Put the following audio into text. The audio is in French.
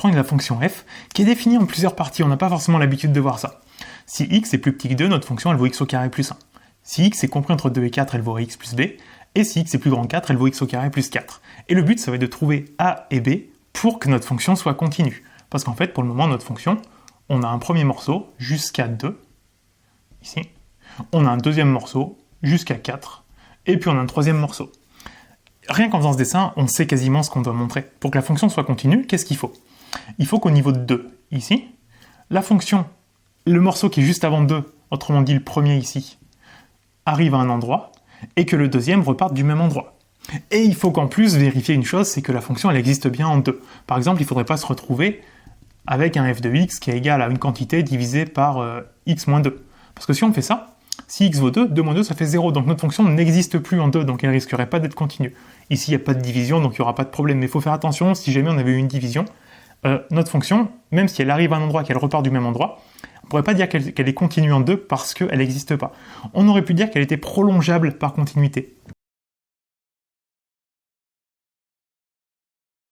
prendre la fonction f, qui est définie en plusieurs parties, on n'a pas forcément l'habitude de voir ça. Si x est plus petit que 2, notre fonction elle vaut x au carré plus 1. Si x est compris entre 2 et 4, elle vaut x plus b, et si x est plus grand que 4, elle vaut x au carré plus 4. Et le but, ça va être de trouver a et b pour que notre fonction soit continue. Parce qu'en fait, pour le moment, notre fonction, on a un premier morceau jusqu'à 2, ici, on a un deuxième morceau jusqu'à 4, et puis on a un troisième morceau. Rien qu'en faisant ce dessin, on sait quasiment ce qu'on doit montrer. Pour que la fonction soit continue, qu'est-ce qu'il faut? Il faut qu'au niveau de 2, ici, la fonction, le morceau qui est juste avant 2, autrement dit le premier ici, arrive à un endroit, et que le deuxième reparte du même endroit. Et il faut qu'en plus vérifier une chose, c'est que la fonction elle existe bien en 2. Par exemple, il ne faudrait pas se retrouver avec un f de x qui est égal à une quantité divisée par x moins 2. Parce que si on fait ça, si x vaut 2, 2 moins 2 ça fait 0, donc notre fonction n'existe plus en 2, donc elle ne risquerait pas d'être continue. Ici il n'y a pas de division, donc il n'y aura pas de problème, mais il faut faire attention, si jamais on avait eu une division, notre fonction, même si elle arrive à un endroit, qu'elle repart du même endroit, on ne pourrait pas dire qu'elle est continue en 2 parce qu'elle n'existe pas. On aurait pu dire qu'elle était prolongeable par continuité.